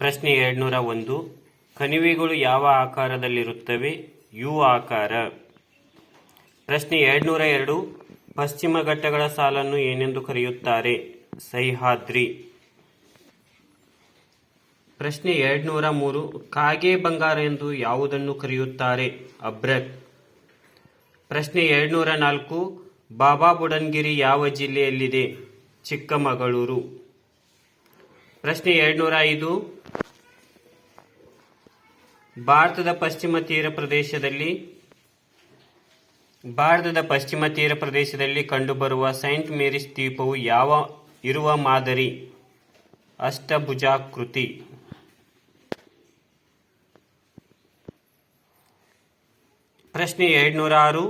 ಪ್ರಶ್ನೆ 201. ಕಣಿವೆಗಳು ಯಾವ ಆಕಾರದಲ್ಲಿರುತ್ತವೆ? ಯು ಆಕಾರ. ಪ್ರಶ್ನೆ 202. ಪಶ್ಚಿಮ ಘಟ್ಟಗಳ ಸಾಲನ್ನು ಏನೆಂದು ಕರೆಯುತ್ತಾರೆ? ಸಹ್ಯಾದ್ರಿ. ಪ್ರಶ್ನೆ 203. ಕಾಗೆ ಬಂಗಾರ ಎಂದು ಯಾವುದನ್ನು ಕರೆಯುತ್ತಾರೆ? ಅಭ್ರಕ್. ಪ್ರಶ್ನೆ 204. ಬಾಬಾ ಬುಡನ್ಗಿರಿ ಯಾವ ಜಿಲ್ಲೆಯಲ್ಲಿದೆ? ಚಿಕ್ಕಮಗಳೂರು. ಪ್ರಶ್ನೆ 205. ಭಾರತದ ಪಶ್ಚಿಮ ತೀರ ಪ್ರದೇಶದಲ್ಲಿ ಕಂಡುಬರುವ ಸೈಂಟ್ ಮೇರಿಸ್ ದ್ವೀಪವು ಇರುವ ಮಾದರಿ? ಅಷ್ಟಭುಜಾಕೃತಿ. ಪ್ರಶ್ನೆ 206.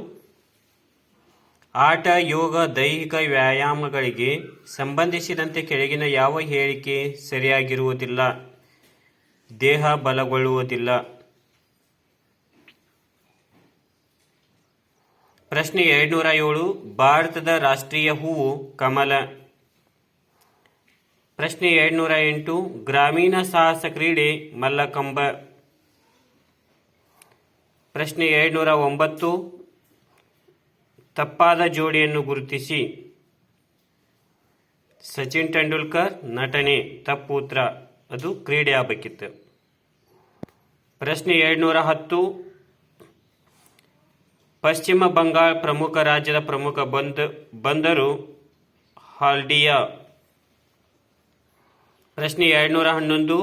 ಆಟ, ಯೋಗ, ದೈಹಿಕ ವ್ಯಾಯಾಮಗಳಿಗೆ ಸಂಬಂಧಿಸಿದಂತೆ ಕೆಳಗಿನ ಯಾವ ಹೇಳಿಕೆ ಸರಿಯಾಗಿರುವುದಿಲ್ಲ? ದೇಹ ಬಲಗೊಳ್ಳುವುದಿಲ್ಲ. ಪ್ರಶ್ನೆ 207. ಭಾರತದ ರಾಷ್ಟ್ರೀಯ ಹೂವು ಕಮಲ. ಪ್ರಶ್ನೆ 208. ಗ್ರಾಮೀಣ ಸಾಹಸ ಕ್ರೀಡೆ ಮಲ್ಲಕಂಬ. ಪ್ರಶ್ನೆ 209. ತಪ್ಪಾದ ಜೋಡಿಯನ್ನು ಗುರುತಿಸಿ. ಸಚಿನ್ ತೆಂಡೂಲ್ಕರ್ ನಟನೆ. ತಪ್ಪು ಉತ್ತರ, ಅದು ಕ್ರೀಡೆ ಆಗಬೇಕಿತ್ತು. ಪ್ರಶ್ನೆ 210. ಪಶ್ಚಿಮ ಬಂಗಾಳ ಪ್ರಮುಖ ರಾಜ್ಯದ ಪ್ರಮುಖ ಬಂದರು ಹಾಲ್ಡಿಯಾ. ಪ್ರಶ್ನೆ 211.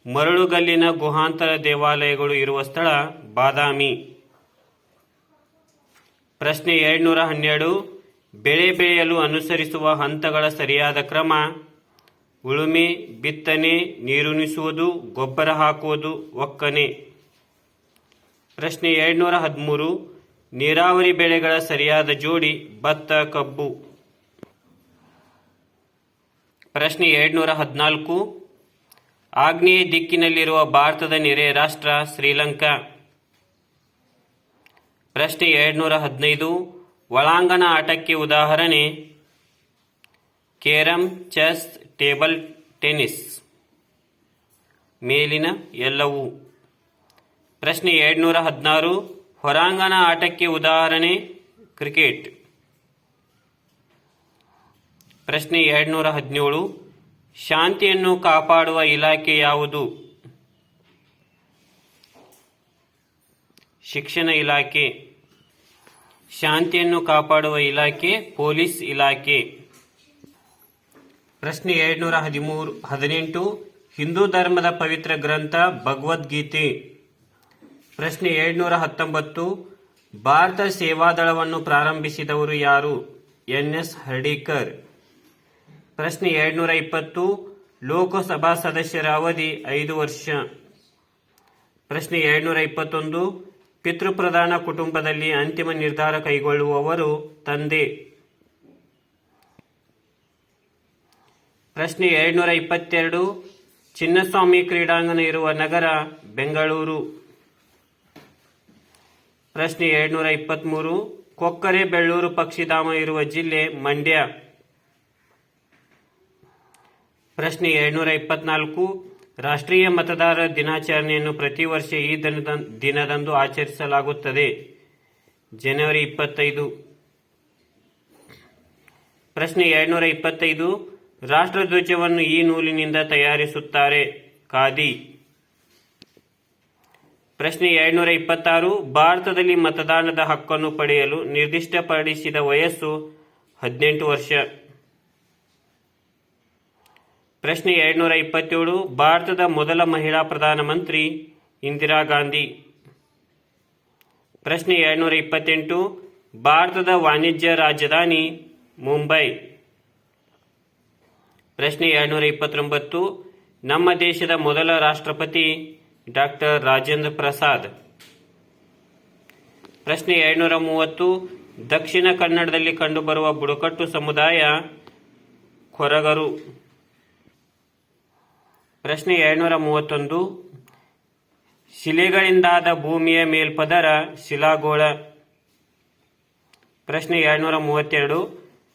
ಮರಳುಗಲ್ಲಿನ ಗುಹಾಂತರ ದೇವಾಲಯಗಳು ಇರುವ ಸ್ಥಳ ಬಾದಾಮಿ. ಪ್ರಶ್ನೆ 212. ಬೆಳೆ ಬೆಳೆಯಲು ಅನುಸರಿಸುವ ಹಂತಗಳ ಸರಿಯಾದ ಕ್ರಮ? ಉಳುಮೆ, ಬಿತ್ತನೆ, ನೀರುಣಿಸುವುದು, ಗೊಬ್ಬರ ಹಾಕುವುದು, ಒಕ್ಕಣೆ. ಪ್ರಶ್ನೆ 213. ನೀರಾವರಿ ಬೆಳೆಗಳ ಸರಿಯಾದ ಜೋಡಿ? ಭತ್ತ, ಕಬ್ಬು. ಪ್ರಶ್ನೆ 214. ಆಗ್ನೇಯ ದಿಕ್ಕಿನಲ್ಲಿರುವ ಭಾರತದ ನೆರೆಯ ರಾಷ್ಟ್ರ ಶ್ರೀಲಂಕಾ. ಪ್ರಶ್ನೆ 215. ಒಳಾಂಗಣ ಆಟಕ್ಕೆ ಉದಾಹರಣೆ? Carrom, chess, table tennis. ಮೇಲಿನ ಎಲ್ಲವೂ. ಪ್ರಶ್ನೆ 216. ಹೊರಾಂಗಣ ಆಟಕ್ಕೆ ಉದಾಹರಣೆ? ಕ್ರಿಕೆಟ್. ಪ್ರಶ್ನೆ 217. ಶಾಂತಿಯನ್ನು ಕಾಪಾಡುವ ಇಲಾಖೆ ಯಾವುದು? ಶಿಕ್ಷಣ ಇಲಾಖೆ. ಶಾಂತಿಯನ್ನು ಕಾಪಾಡುವ ಇಲಾಖೆ ಪೊಲೀಸ್ ಇಲಾಖೆ. ಪ್ರಶ್ನೆ 218. ಹಿಂದೂ ಧರ್ಮದ ಪವಿತ್ರ ಗ್ರಂಥ ಭಗವದ್ಗೀತೆ. ಪ್ರಶ್ನೆ 219. ಭಾರತ ಸೇವಾದಳವನ್ನು ಪ್ರಾರಂಭಿಸಿದವರು ಯಾರು? ಎನ್.ಎಸ್. ಹರ್ಡೀಕರ್. ಪ್ರಶ್ನೆ 220. ಲೋಕಸಭಾ ಸದಸ್ಯರ ಅವಧಿ 5 ವರ್ಷ. ಪ್ರಶ್ನೆ 221. ಪಿತೃಪ್ರಧಾನ ಕುಟುಂಬದಲ್ಲಿ ಅಂತಿಮ ನಿರ್ಧಾರ ಕೈಗೊಳ್ಳುವವರು ತಂದೆ. ಪ್ರಶ್ನೆ 222. ಚಿನ್ನಸ್ವಾಮಿ ಕ್ರೀಡಾಂಗಣ ಇರುವ ನಗರ ಬೆಂಗಳೂರು. ಪ್ರಶ್ನೆ 223. ಕೊಕ್ಕರೆ ಬೆಳ್ಳೂರು ಪಕ್ಷಿಧಾಮ ಇರುವ ಜಿಲ್ಲೆ ಮಂಡ್ಯ. ಪ್ರಶ್ನೆ 224. ರಾಷ್ಟ್ರೀಯ ಮತದಾರರ ದಿನಾಚರಣೆಯನ್ನು ಪ್ರತಿ ವರ್ಷ ಈ ದಿನದಂದು ಆಚರಿಸಲಾಗುತ್ತದೆ. ಜನವರಿ 25. ಪ್ರಶ್ನೆ 225. ರಾಷ್ಟ್ರಧ್ವಜವನ್ನು ಈ ನೂಲಿನಿಂದ ತಯಾರಿಸುತ್ತಾರೆ? ಖಾದಿ. ಪ್ರಶ್ನೆ 226. ಭಾರತದಲ್ಲಿ ಮತದಾನದ ಹಕ್ಕನ್ನು ಪಡೆಯಲು ನಿರ್ದಿಷ್ಟಪಡಿಸಿದ ವಯಸ್ಸು 18 ವರ್ಷ. ಪ್ರಶ್ನೆ 227. ಭಾರತದ ಮೊದಲ ಮಹಿಳಾ ಪ್ರಧಾನಮಂತ್ರಿ ಇಂದಿರಾ ಗಾಂಧಿ. ಪ್ರಶ್ನೆ 228. ಭಾರತದ ವಾಣಿಜ್ಯ ರಾಜಧಾನಿ ಮುಂಬೈ. ಪ್ರಶ್ನೆ 229. ನಮ್ಮ ದೇಶದ ಮೊದಲ ರಾಷ್ಟ್ರಪತಿ ಡಾಕ್ಟರ್ ರಾಜೇಂದ್ರ ಪ್ರಸಾದ್. ಪ್ರಶ್ನೆ 230. ದಕ್ಷಿಣ ಕನ್ನಡದಲ್ಲಿ ಕಂಡುಬರುವ ಬುಡಕಟ್ಟು ಸಮುದಾಯ ಕೊರಗರು. ಪ್ರಶ್ನೆ 231. ಶಿಲೆಗಳಿಂದಾದ ಭೂಮಿಯ ಮೇಲ್ಪದರ ಶಿಲಾಗೋಳ. ಪ್ರಶ್ನೆ 232.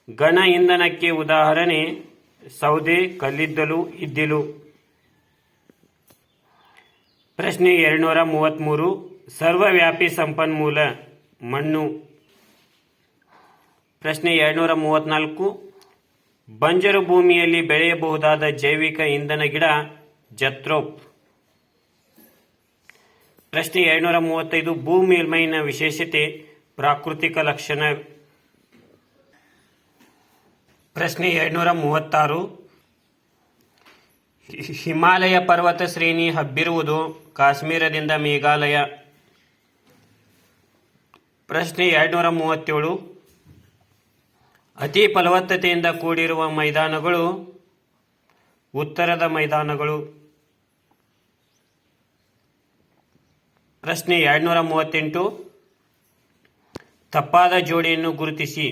ಘನ ಇಂಧನಕ್ಕೆ ಉದಾಹರಣೆ? ಸೌದೆ, ಕಲ್ಲಿದ್ದಲು, ಇದ್ದಿಲು. ಪ್ರಶ್ನೆ 233 ಸರ್ವವ್ಯಾಪಿ ಸಂಪನ್ಮೂಲ ಮಣ್ಣು. ಪ್ರಶ್ನೆ 234 ಬಂಜರು ಭೂಮಿಯಲ್ಲಿ ಬೆಳೆಯಬಹುದಾದ ಜೈವಿಕ ಇಂಧನ ಗಿಡ ಜತ್ರೋಪ್. ಪ್ರಶ್ನೆ 235 ಭೂ ಮೇಲ್ಮೈನ ವಿಶೇಷತೆ ಪ್ರಾಕೃತಿಕ ಲಕ್ಷಣ. ಪ್ರಶ್ನೆ 236 ಹಿಮಾಲಯ ಪರ್ವತ ಶ್ರೇಣಿ ಹಬ್ಬಿರುವುದು ಕಾಶ್ಮೀರದಿಂದ ಮೇಘಾಲಯ. ಪ್ರಶ್ನೆ 237 ಅತಿ ಫಲವತ್ತತೆಯಿಂದ ಕೂಡಿರುವ ಮೈದಾನಗಳು ಉತ್ತರದ ಮೈದಾನಗಳು. ಪ್ರಶ್ನೆ 238 ತಪ್ಪಾದ ಜೋಡಿಯನ್ನು ಗುರುತಿಸಿ.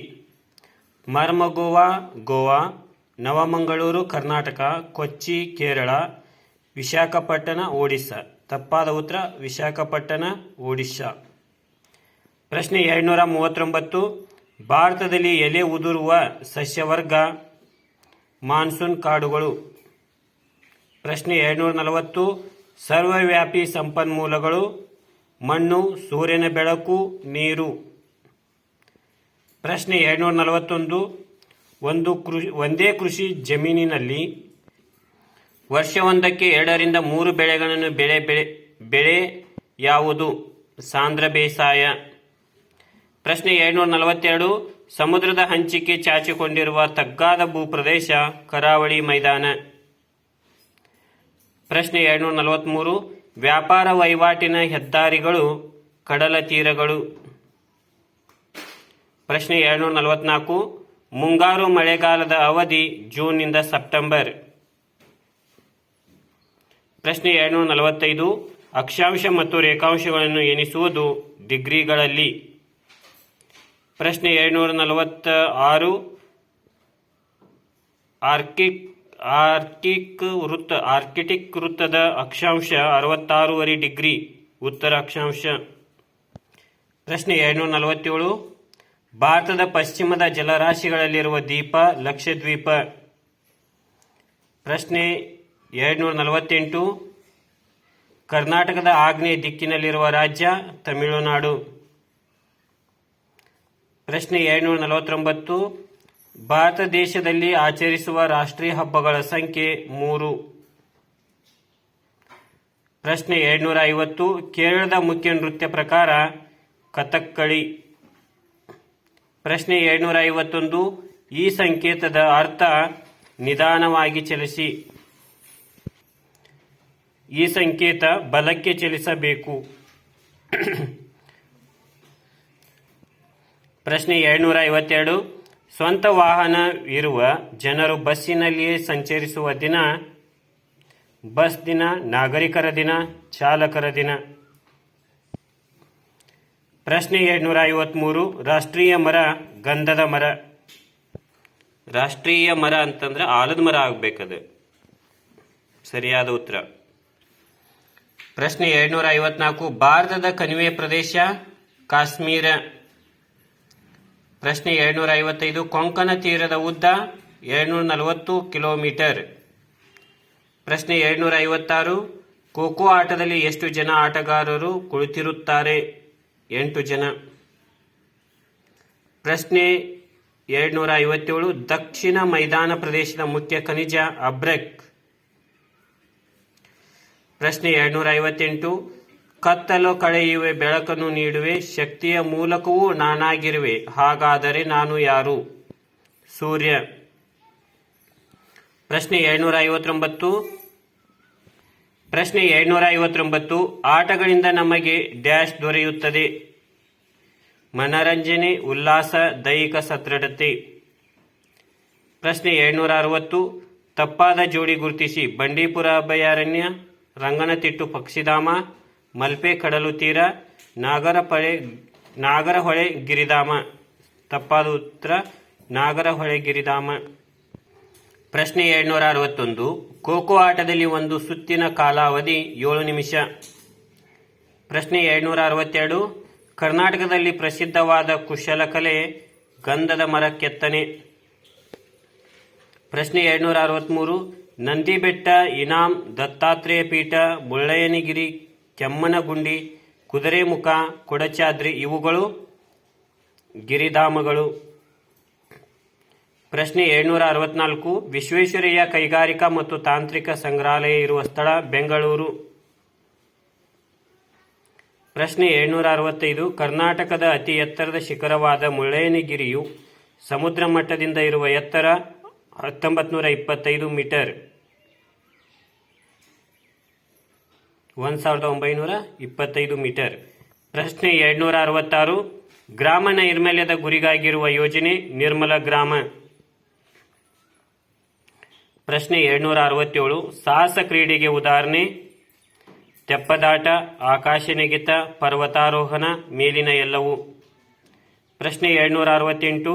ಮರ್ಮಗೋವಾ ಗೋವಾ, ನವಮಂಗಳೂರು ಕರ್ನಾಟಕ, ಕೊಚ್ಚಿ ಕೇರಳ, ವಿಶಾಖಪಟ್ಟಣ ಒಡಿಶಾ. ತಪ್ಪಾದ ಉತ್ತರ ವಿಶಾಖಪಟ್ಟಣ ಒಡಿಶಾ. ಪ್ರಶ್ನೆ 239 ಭಾರತದಲ್ಲಿ ಎಲೆ ಉದುರುವ ಸಸ್ಯವರ್ಗ ಮಾನ್ಸೂನ್ ಕಾಡುಗಳು. ಪ್ರಶ್ನೆ 240 ಸರ್ವವ್ಯಾಪಿ ಸಂಪನ್ಮೂಲಗಳು ಮಣ್ಣು, ಸೂರ್ಯನ ಬೆಳಕು, ನೀರು. ಪ್ರಶ್ನೆ 241 ಒಂದೇ ಕೃಷಿ ಜಮೀನಿನಲ್ಲಿ ವರ್ಷವೊಂದಕ್ಕೆ 2 ರಿಂದ 3 ಬೆಳೆಗಳನ್ನು ಬೆಳೆ ಯಾವುದು? ಸಾಂದ್ರ ಬೇಸಾಯ. ಪ್ರಶ್ನೆ 242 ಸಮುದ್ರದ ಹಂಚಿಕೆ ಚಾಚಿಕೊಂಡಿರುವ ತಗ್ಗಾದ ಭೂಪ್ರದೇಶ ಕರಾವಳಿ ಮೈದಾನ. ಪ್ರಶ್ನೆ 243 ವ್ಯಾಪಾರ ವಹಿವಾಟಿನ ಹೆದ್ದಾರಿಗಳು ಕಡಲ ತೀರಗಳು. ಪ್ರಶ್ನೆ 244 ಮುಂಗಾರು ಮಳೆಗಾಲದ ಅವಧಿ ಜೂನ್ನಿಂದ ಸೆಪ್ಟೆಂಬರ್. ಪ್ರಶ್ನೆ 245 ಅಕ್ಷಾಂಶ ಮತ್ತು ರೇಖಾಂಶಗಳನ್ನು ಎಣಿಸುವುದು ಡಿಗ್ರಿಗಳಲ್ಲಿ. ಪ್ರಶ್ನೆ 246 ಆರ್ಕಿಟಿಕ್ ವೃತ್ತದ ಅಕ್ಷಾಂಶ 66 ಡಿಗ್ರಿ ಉತ್ತರ ಅಕ್ಷಾಂಶ. ಪ್ರಶ್ನೆ 247 ಭಾರತದ ಪಶ್ಚಿಮದ ಜಲರಾಶಿಗಳಲ್ಲಿರುವ ದ್ವೀಪ ಲಕ್ಷದ್ವೀಪ. ಪ್ರಶ್ನೆ 248 ಕರ್ನಾಟಕದ ಆಗ್ನೇಯ ದಿಕ್ಕಿನಲ್ಲಿರುವ ರಾಜ್ಯ ತಮಿಳುನಾಡು. ಪ್ರಶ್ನೆ 249 ಭಾರತ ದೇಶದಲ್ಲಿ ಆಚರಿಸುವ ರಾಷ್ಟ್ರೀಯ ಹಬ್ಬಗಳ ಸಂಖ್ಯೆ 3. ಪ್ರಶ್ನೆ 250 ಕೇರಳದ ಮುಖ್ಯ ನೃತ್ಯ ಪ್ರಕಾರ ಕಥಕ್ಕಳಿ. ಪ್ರಶ್ನೆ 251 ಈ ಸಂಕೇತದ ಅರ್ಥ ನಿಧಾನವಾಗಿ ಚಲಿಸಿ. ಈ ಸಂಕೇತ ಬಲಕ್ಕೆ ಚಲಿಸಬೇಕು. ಪ್ರಶ್ನೆ 252 ಸ್ವಂತ ವಾಹನವಿರುವ ಜನರು ಬಸ್ಸಿನಲ್ಲಿಯೇ ಸಂಚರಿಸುವ ದಿನ ಬಸ್ ದಿನ, ನಾಗರಿಕರ ದಿನ, ಚಾಲಕರ ದಿನ. ಪ್ರಶ್ನೆ 253 ರಾಷ್ಟ್ರೀಯ ಮರ ಗಂಧದ ಮರ. ರಾಷ್ಟ್ರೀಯ ಮರ ಅಂತಂದ್ರೆ ಆಲದ ಮರ ಆಗ್ಬೇಕದು ಸರಿಯಾದ ಉತ್ತರ. ಪ್ರಶ್ನೆ 254 ಭಾರತದ ಕಣಿವೆ ಪ್ರದೇಶ ಕಾಶ್ಮೀರ. ಪ್ರಶ್ನೆ 255 ಕೊಂಕಣ ತೀರದ ಉದ್ದ 240 ಕಿಲೋಮೀಟರ್. ಪ್ರಶ್ನೆ 256 ಖೋಖೋ ಆಟದಲ್ಲಿ ಎಷ್ಟು ಜನ ಆಟಗಾರರು ಕುಳಿತಿರುತ್ತಾರೆ? 8 ಜನ. ಪ್ರಶ್ನೆ 257 ದಕ್ಷಿಣ ಮೈದಾನ ಪ್ರದೇಶದ ಮುಖ್ಯ ಖನಿಜ ಅಬ್ರಕ್. ಪ್ರಶ್ನೆ 258 ಕತ್ತಲು ಕಳೆಯುವೆ ಬೆಳಕನ್ನು ನೀಡುವೆ ಶಕ್ತಿಯ ಮೂಲಕವೂ ನಾನಾಗಿರುವೆ ಹಾಗಾದರೆ ನಾನು ಯಾರು? ಸೂರ್ಯ. ಪ್ರಶ್ನೆ 259 ಆಟಗಳಿಂದ ನಮಗೆ ಡ್ಯಾಶ್ ದೊರೆಯುತ್ತದೆ? ಮನರಂಜನೆ, ಉಲ್ಲಾಸ, ದೈಹಿಕ ಸದೃಢತೆ. ಪ್ರಶ್ನೆ 260 ತಪ್ಪಾದ ಜೋಡಿ ಗುರುತಿಸಿ. ಬಂಡೀಪುರ ಅಭಯಾರಣ್ಯ, ರಂಗನತಿಟ್ಟು ಪಕ್ಷಿಧಾಮ, ಮಲ್ಪೆ ಕಡಲು ತೀರ, ನಾಗರಹೊಳೆ ಗಿರಿಧಾಮ. ತಪ್ಪಾದ ಉತ್ತರ ನಾಗರಹೊಳೆ ಗಿರಿಧಾಮ. ಪ್ರಶ್ನೆ 261 ಖೋಖೋ ಆಟದಲ್ಲಿ ಒಂದು ಸುತ್ತಿನ ಕಾಲಾವಧಿ 7 ನಿಮಿಷ. ಪ್ರಶ್ನೆ 262 ಕರ್ನಾಟಕದಲ್ಲಿ ಪ್ರಸಿದ್ಧವಾದ ಕುಶಲಕಲೆ ಗಂಧದ ಮರ ಕೆತ್ತನೆ. ಪ್ರಶ್ನೆ 263 ನಂದಿಬೆಟ್ಟ, ಇನಾಂ, ದತ್ತಾತ್ರೇಯ ಪೀಠ, ಮುಳ್ಳಯ್ಯನಗಿರಿ ಕೆಮ್ಮನಗುಂಡಿ, ಕುದುರೆಮುಖ, ಕೊಡಚಾದ್ರಿ ಇವುಗಳು ಗಿರಿಧಾಮಗಳು. ಪ್ರಶ್ನೆ 764 ವಿಶ್ವೇಶ್ವರಯ್ಯ ಕೈಗಾರಿಕಾ ಮತ್ತು ತಾಂತ್ರಿಕ ಸಂಗ್ರಹಾಲಯ ಇರುವ ಸ್ಥಳ ಬೆಂಗಳೂರು. ಪ್ರಶ್ನೆ 765 ಕರ್ನಾಟಕದ ಅತಿ ಎತ್ತರದ ಶಿಖರವಾದ ಮುಳ್ಳಯ್ಯನಗಿರಿಯು ಸಮುದ್ರ ಮಟ್ಟದಿಂದ ಇರುವ ಎತ್ತರ 1925 ಮೀಟರ್ 1925 ಮೀಟರ್. ಪ್ರಶ್ನೆ 766 ಗ್ರಾಮ ನೈರ್ಮಲ್ಯದ ಗುರಿಗಾಗಿರುವ ಯೋಜನೆ ನಿರ್ಮಲ ಗ್ರಾಮ. ಪ್ರಶ್ನೆ 767 ಸಾಹಸ ಕ್ರೀಡೆಗೆ ಉದಾಹರಣೆ ತೆಪ್ಪದಾಟ, ಆಕಾಶ ನೆಗೆತ, ಪರ್ವತಾರೋಹಣ, ಮೇಲಿನ ಎಲ್ಲವೂ. ಪ್ರಶ್ನೆ 768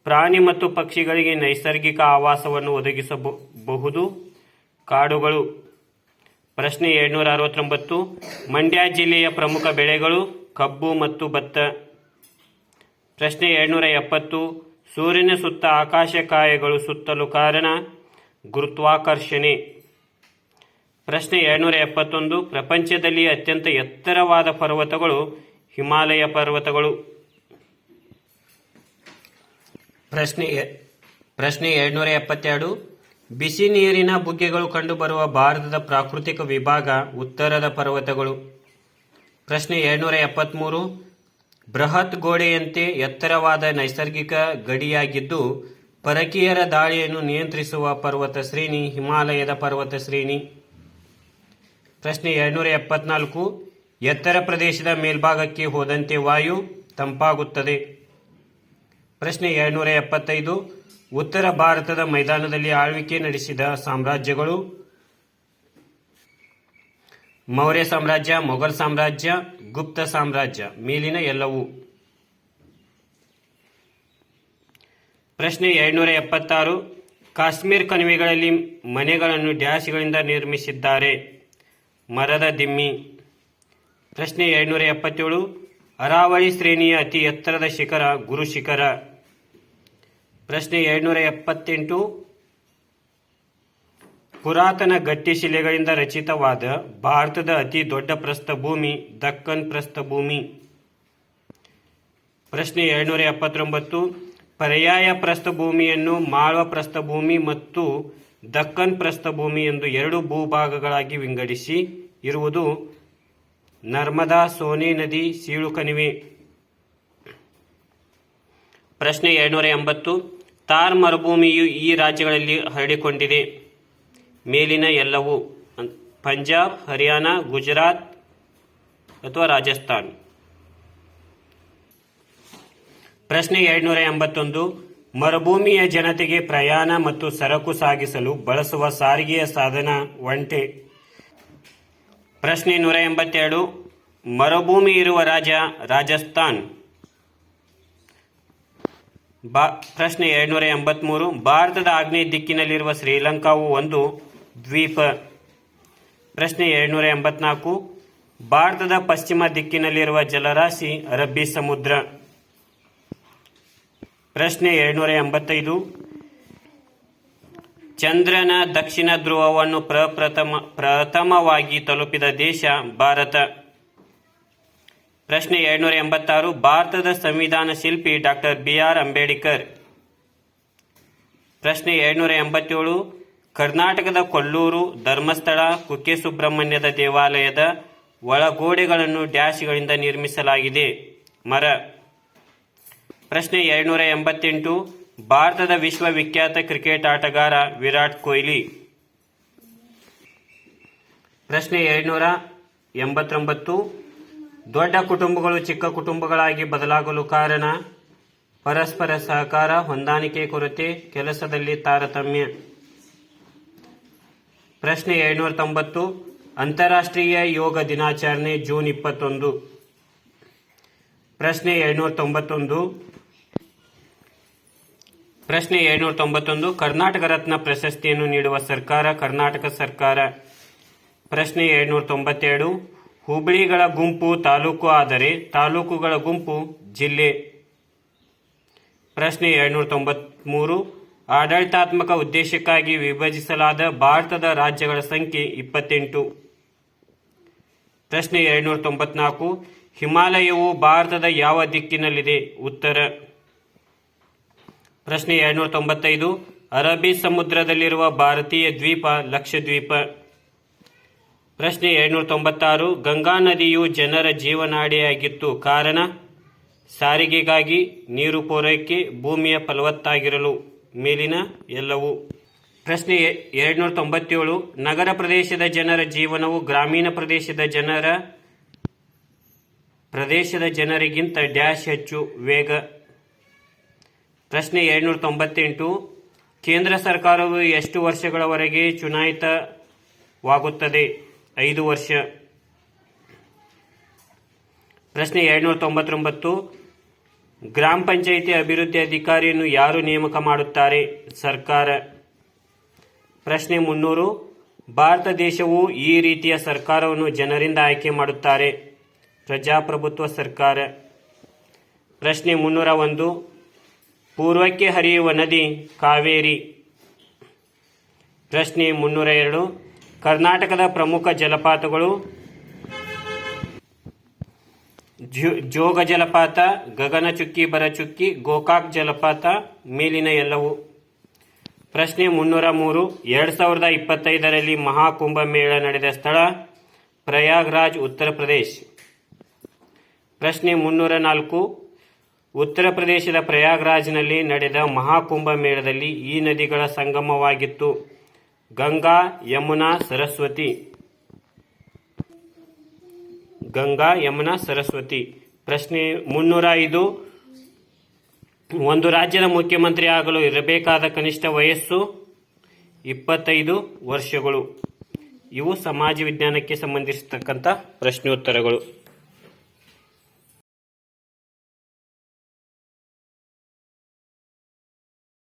ಪ್ರಾಣಿ ಮತ್ತು ಪಕ್ಷಿಗಳಿಗೆ ನೈಸರ್ಗಿಕ ಆವಾಸವನ್ನು ಒದಗಿಸಬಹುದು ಕಾಡುಗಳು. ಪ್ರಶ್ನೆ 769 ಮಂಡ್ಯ ಜಿಲ್ಲೆಯ ಪ್ರಮುಖ ಬೆಳೆಗಳು ಕಬ್ಬು ಮತ್ತು ಭತ್ತ. ಪ್ರಶ್ನೆ 770 ಸೂರ್ಯನ ಸುತ್ತ ಆಕಾಶಕಾಯಗಳು ಸುತ್ತಲು ಕಾರಣ ಗುರುತ್ವಾಕರ್ಷಣೆ. ಪ್ರಶ್ನೆ 771 ಪ್ರಪಂಚದಲ್ಲಿ ಅತ್ಯಂತ ಎತ್ತರವಾದ ಪರ್ವತಗಳು ಹಿಮಾಲಯ ಪರ್ವತಗಳು. ಪ್ರಶ್ನೆ 772 ಬಿಸಿ ನೀರಿನ ಬುಗ್ಗೆಗಳು ಕಂಡುಬರುವ ಭಾರತದ ಪ್ರಾಕೃತಿಕ ವಿಭಾಗ ಉತ್ತರದ ಪರ್ವತಗಳು. ಪ್ರಶ್ನೆ 773 ಬೃಹತ್ ಗೋಡೆಯಂತೆ ಎತ್ತರವಾದ ನೈಸರ್ಗಿಕ ಗಡಿಯಾಗಿದ್ದು ಪರಕೀಯರ ದಾಳಿಯನ್ನು ನಿಯಂತ್ರಿಸುವ ಪರ್ವತ ಶ್ರೇಣಿ ಹಿಮಾಲಯದ ಪರ್ವತ ಶ್ರೇಣಿ. ಪ್ರಶ್ನೆ 774 ಎತ್ತರ ಪ್ರದೇಶದ ಮೇಲ್ಭಾಗಕ್ಕೆ ಹೋದಂತೆ ವಾಯು ತಂಪಾಗುತ್ತದೆ. ಪ್ರಶ್ನೆ 775 ಉತ್ತರ ಭಾರತದ ಮೈದಾನದಲ್ಲಿ ಆಳ್ವಿಕೆ ನಡೆಸಿದ ಸಾಮ್ರಾಜ್ಯಗಳು ಮೌರ್ಯ ಸಾಮ್ರಾಜ್ಯ, ಮೊಘಲ್ ಸಾಮ್ರಾಜ್ಯ, ಗುಪ್ತ ಸಾಮ್ರಾಜ್ಯ, ಮೇಲಿನ ಎಲ್ಲವೂ. ಪ್ರಶ್ನೆ 776 ಕಾಶ್ಮೀರ್ ಕಣಿವೆಗಳಲ್ಲಿ ಮನೆಗಳನ್ನು ಡ್ಯಾಶ್ಗಳಿಂದ ನಿರ್ಮಿಸಿದ್ದಾರೆ ಮರದ ದಿಮ್ಮಿ. ಪ್ರಶ್ನೆ 777 ಅರಾವಳಿ ಶ್ರೇಣಿಯ ಅತಿ ಎತ್ತರದ ಶಿಖರ ಗುರು ಶಿಖರ. ಪ್ರಶ್ನೆ 778 ಪುರಾತನ ಗಟ್ಟಿ ಶಿಲೆಗಳಿಂದ ರಚಿತವಾದ ಭಾರತದ ಅತಿ ದೊಡ್ಡ ಪ್ರಸ್ಥಭೂಮಿ ದಕ್ಕನ್ ಪ್ರಸ್ಥಭೂಮಿ. ಪ್ರಶ್ನೆ 779 ಪರ್ಯಾಯ ಪ್ರಸ್ಥಭೂಮಿಯನ್ನು ಮಾಳ್ವ ಪ್ರಸ್ಥಭೂಮಿ ಮತ್ತು ದಕ್ಕನ್ ಪ್ರಸ್ಥಭೂಮಿ ಎಂದು ಎರಡು ಭೂಭಾಗಗಳಾಗಿ ವಿಂಗಡಿಸಿ ಇರುವುದು ನರ್ಮದಾ ಸೋನೆ ನದಿ ಸೀಳು ಕಣಿವೆ. ಪ್ರಶ್ನೆ 780 ಥಾರ್ ಮರುಭೂಮಿಯು ಈ ರಾಜ್ಯಗಳಲ್ಲಿ ಹರಡಿಕೊಂಡಿದೆ ಮೇಲಿನ ಎಲ್ಲವೂ ಪಂಜಾಬ್, ಹರಿಯಾಣ, ಗುಜರಾತ್ ಅಥವಾ ರಾಜಸ್ಥಾನ್. ಪ್ರಶ್ನೆ 781 ಮರುಭೂಮಿಯ ಜನತೆಗೆ ಪ್ರಯಾಣ ಮತ್ತು ಸರಕು ಸಾಗಿಸಲು ಬಳಸುವ ಸಾರಿಗೆಯ ಸಾಧನ ಒಂಟೆ. ಪ್ರಶ್ನೆ 182 ಮರುಭೂಮಿ ಇರುವ ರಾಜ್ಯ ರಾಜಸ್ಥಾನ್. ಪ್ರಶ್ನೆ 783 ಭಾರತದ ಆಗ್ನೇಯ ದಿಕ್ಕಿನಲ್ಲಿರುವ ಶ್ರೀಲಂಕಾವು ಒಂದು ದ್ವೀಪ. ಪ್ರಶ್ನೆ 784 ಭಾರತದ ಪಶ್ಚಿಮ ದಿಕ್ಕಿನಲ್ಲಿರುವ ಜಲರಾಶಿ ಅರಬ್ಬಿ ಸಮುದ್ರ. ಪ್ರಶ್ನೆ 785 ಚಂದ್ರನ ದಕ್ಷಿಣ ಧ್ರುವವನ್ನು ಪ್ರಥಮವಾಗಿ ತಲುಪಿದ ದೇಶ ಭಾರತ. ಪ್ರಶ್ನೆ 786 ಭಾರತದ ಸಂವಿಧಾನ ಶಿಲ್ಪಿ ಡಾಕ್ಟರ್ BR ಅಂಬೇಡ್ಕರ್. ಪ್ರಶ್ನೆ 787 ಕರ್ನಾಟಕದ ಕೊಲ್ಲೂರು, ಧರ್ಮಸ್ಥಳ, ಕುಕ್ಕೆ ಸುಬ್ರಹ್ಮಣ್ಯದ ದೇವಾಲಯದ ಒಳಗೋಡೆಗಳನ್ನು ಡ್ಯಾಶ್ಗಳಿಂದ ನಿರ್ಮಿಸಲಾಗಿದೆ ಮರ. ಪ್ರಶ್ನೆ 788 ಭಾರತದ ವಿಶ್ವವಿಖ್ಯಾತ ಕ್ರಿಕೆಟ್ ಆಟಗಾರ ವಿರಾಟ್ ಕೊಹ್ಲಿ. ಪ್ರಶ್ನೆ 789 ದೊಡ್ಡ ಕುಟುಂಬಗಳು ಚಿಕ್ಕ ಕುಟುಂಬಗಳಾಗಿ ಬದಲಾಗಲು ಕಾರಣ ಪರಸ್ಪರ ಸಹಕಾರ, ಹೊಂದಾಣಿಕೆ ಕೊರತೆ, ಕೆಲಸದಲ್ಲಿ ತಾರತಮ್ಯ. ಪ್ರಶ್ನೆ 790 ಅಂತಾರಾಷ್ಟ್ರೀಯ ಯೋಗ ದಿನಾಚರಣೆ ಜೂನ್ 21. ಪ್ರಶ್ನೆ 791 ಕರ್ನಾಟಕ ರತ್ನ ಪ್ರಶಸ್ತಿಯನ್ನು ನೀಡುವ ಸರ್ಕಾರ ಕರ್ನಾಟಕ ಸರ್ಕಾರ. ಪ್ರಶ್ನೆ 792 ಹೋಬಳಿಗಳ ಗುಂಪು ತಾಲೂಕು ಆದರೆ ತಾಲೂಕುಗಳ ಗುಂಪು ಜಿಲ್ಲೆ. ಪ್ರಶ್ನೆ 793 ಆಡಳಿತಾತ್ಮಕ ಉದ್ದೇಶಕ್ಕಾಗಿ ವಿಭಜಿಸಲಾದ ಭಾರತದ ರಾಜ್ಯಗಳ ಸಂಖ್ಯೆ 28. ಪ್ರಶ್ನೆ 294. ಹಿಮಾಲಯವು ಭಾರತದ ಯಾವ ದಿಕ್ಕಿನಲ್ಲಿದೆ? ಉತ್ತರ. ಪ್ರಶ್ನೆ 295. ಅರಬ್ಬಿ ಸಮುದ್ರದಲ್ಲಿರುವ ಭಾರತೀಯ ದ್ವೀಪ ಲಕ್ಷದ್ವೀಪ. ಪ್ರಶ್ನೆ 296. ಗಂಗಾ ನದಿಯು ಜನರ ಜೀವನಾಡಿಯಾಗಿತ್ತು. ಕಾರಣ? ಸಾರಿಗೆಗಾಗಿ, ನೀರು ಪೂರೈಕೆ, ಭೂಮಿಯ ಫಲವತ್ತಾಗಿರಲು. ಮೇಲಿನ ಎಲ್ಲವೂ. ಪ್ರಶ್ನೆ 297. ನಗರ ಪ್ರದೇಶದ ಜನರ ಜೀವನವು ಗ್ರಾಮೀಣ ಪ್ರದೇಶದ ಜನರಿಗಿಂತ ಡ್ಯಾಶ್ ಹೆಚ್ಚು ವೇಗ. ಪ್ರಶ್ನೆ 298. ಕೇಂದ್ರ ಸರ್ಕಾರವು ಎಷ್ಟು ವರ್ಷಗಳವರೆಗೆ ಚುನಾಯಿತವಾಗುತ್ತದೆ? 5 ವರ್ಷ. ಪ್ರಶ್ನೆ 299. ಗ್ರಾಮ ಪಂಚಾಯಿತಿ ಅಭಿವೃದ್ಧಿ ಅಧಿಕಾರಿಯನ್ನು ಯಾರು ನೇಮಕ ಮಾಡುತ್ತಾರೆ? ಸರ್ಕಾರ. ಪ್ರಶ್ನೆ 300. ಭಾರತ ದೇಶವು ಈ ರೀತಿಯ ಸರ್ಕಾರವನ್ನು ಜನರಿಂದ ಆಯ್ಕೆ ಮಾಡುತ್ತಾರೆ. ಪ್ರಜಾಪ್ರಭುತ್ವ ಸರ್ಕಾರ. ಪ್ರಶ್ನೆ 301. ಪೂರ್ವಕ್ಕೆ ಹರಿಯುವ ನದಿ ಕಾವೇರಿ. ಪ್ರಶ್ನೆ 302. ಕರ್ನಾಟಕದ ಪ್ರಮುಖ ಜಲಪಾತಗಳು: ಜೋಗ ಜಲಪಾತ, ಗಗನಚುಕ್ಕಿ ಭರಚುಕ್ಕಿ, ಗೋಕಾಕ್ ಜಲಪಾತ. ಮೇಲಿನ ಎಲ್ಲವೂ. ಪ್ರಶ್ನೆ 303. 2025ರಲ್ಲಿ ಮಹಾಕುಂಭಮೇಳ ನಡೆದ ಸ್ಥಳ: ಪ್ರಯಾಗ್ರಾಜ್, ಉತ್ತರ ಪ್ರದೇಶ್. ಪ್ರಶ್ನೆ 304. ಉತ್ತರ ಪ್ರದೇಶದ ಪ್ರಯಾಗ್ರಾಜ್ನಲ್ಲಿ ನಡೆದ ಮಹಾಕುಂಭಮೇಳದಲ್ಲಿ ಈ ನದಿಗಳ ಸಂಗಮವಾಗಿತ್ತು: ಗಂಗಾ, ಯಮುನಾ, ಸರಸ್ವತಿ. ಗಂಗಾ, ಯಮುನಾ, ಸರಸ್ವತಿ. ಪ್ರಶ್ನೆ 305. ಒಂದು ರಾಜ್ಯದ ಮುಖ್ಯಮಂತ್ರಿ ಆಗಲು ಇರಬೇಕಾದ ಕನಿಷ್ಠ ವಯಸ್ಸು: 25 ವರ್ಷಗಳು. ಇವು ಸಮಾಜ ವಿಜ್ಞಾನಕ್ಕೆ ಸಂಬಂಧಿಸಿರ್ತಕ್ಕಂಥ ಪ್ರಶ್ನೋತ್ತರಗಳು.